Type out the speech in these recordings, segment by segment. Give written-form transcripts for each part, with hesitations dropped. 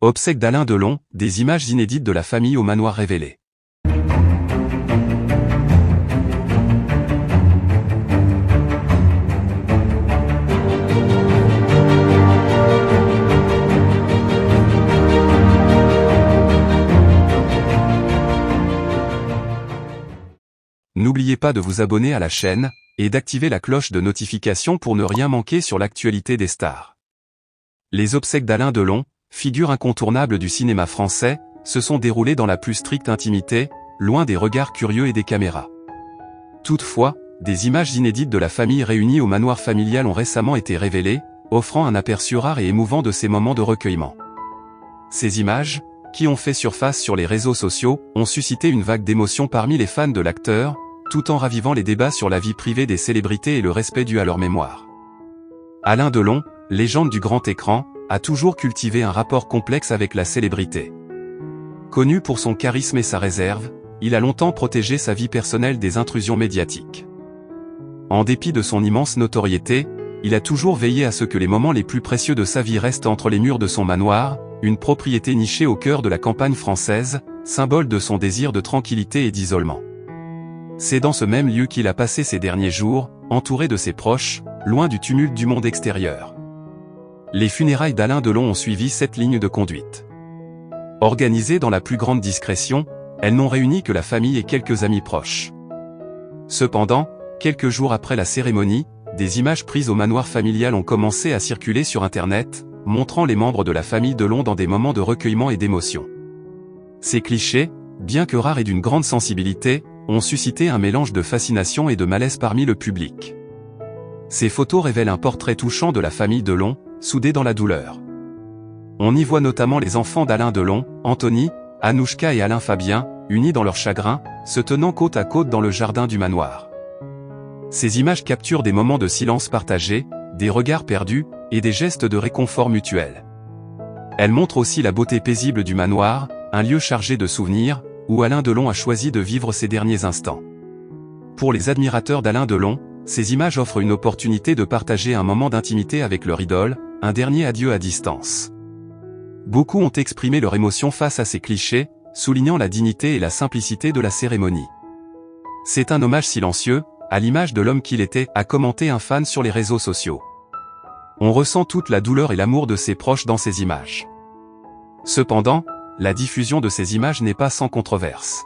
Obsèques d'Alain Delon, des images inédites de la famille au manoir révélées. N'oubliez pas de vous abonner à la chaîne, et d'activer la cloche de notification pour ne rien manquer sur l'actualité des stars. Les obsèques d'Alain Delon, figure incontournable du cinéma français, se sont déroulées dans la plus stricte intimité, loin des regards curieux et des caméras. Toutefois, des images inédites de la famille réunie au manoir familial ont récemment été révélées, offrant un aperçu rare et émouvant de ces moments de recueillement. Ces images, qui ont fait surface sur les réseaux sociaux, ont suscité une vague d'émotions parmi les fans de l'acteur, tout en ravivant les débats sur la vie privée des célébrités et le respect dû à leur mémoire. Alain Delon, légende du grand écran, a toujours cultivé un rapport complexe avec la célébrité. Connu pour son charisme et sa réserve, il a longtemps protégé sa vie personnelle des intrusions médiatiques. En dépit de son immense notoriété, il a toujours veillé à ce que les moments les plus précieux de sa vie restent entre les murs de son manoir, une propriété nichée au cœur de la campagne française, symbole de son désir de tranquillité et d'isolement. C'est dans ce même lieu qu'il a passé ses derniers jours, entouré de ses proches, loin du tumulte du monde extérieur. Les funérailles d'Alain Delon ont suivi cette ligne de conduite. Organisées dans la plus grande discrétion, elles n'ont réuni que la famille et quelques amis proches. Cependant, quelques jours après la cérémonie, des images prises au manoir familial ont commencé à circuler sur Internet, montrant les membres de la famille Delon dans des moments de recueillement et d'émotion. Ces clichés, bien que rares et d'une grande sensibilité, ont suscité un mélange de fascination et de malaise parmi le public. Ces photos révèlent un portrait touchant de la famille Delon, soudée dans la douleur. On y voit notamment les enfants d'Alain Delon, Anthony, Anouchka et Alain Fabien, unis dans leur chagrin, se tenant côte à côte dans le jardin du manoir. Ces images capturent des moments de silence partagé, des regards perdus, et des gestes de réconfort mutuel. Elles montrent aussi la beauté paisible du manoir, un lieu chargé de souvenirs, où Alain Delon a choisi de vivre ses derniers instants. Pour les admirateurs d'Alain Delon, ces images offrent une opportunité de partager un moment d'intimité avec leur idole, un dernier adieu à distance. Beaucoup ont exprimé leur émotion face à ces clichés, soulignant la dignité et la simplicité de la cérémonie. C'est un hommage silencieux, à l'image de l'homme qu'il était, a commenté un fan sur les réseaux sociaux. On ressent toute la douleur et l'amour de ses proches dans ces images. Cependant, la diffusion de ces images n'est pas sans controverse.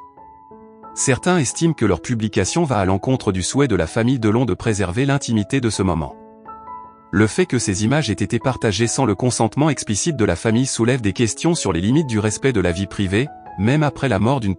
Certains estiment que leur publication va à l'encontre du souhait de la famille Delon de préserver l'intimité de ce moment. Le fait que ces images aient été partagées sans le consentement explicite de la famille soulève des questions sur les limites du respect de la vie privée, même après la mort d'une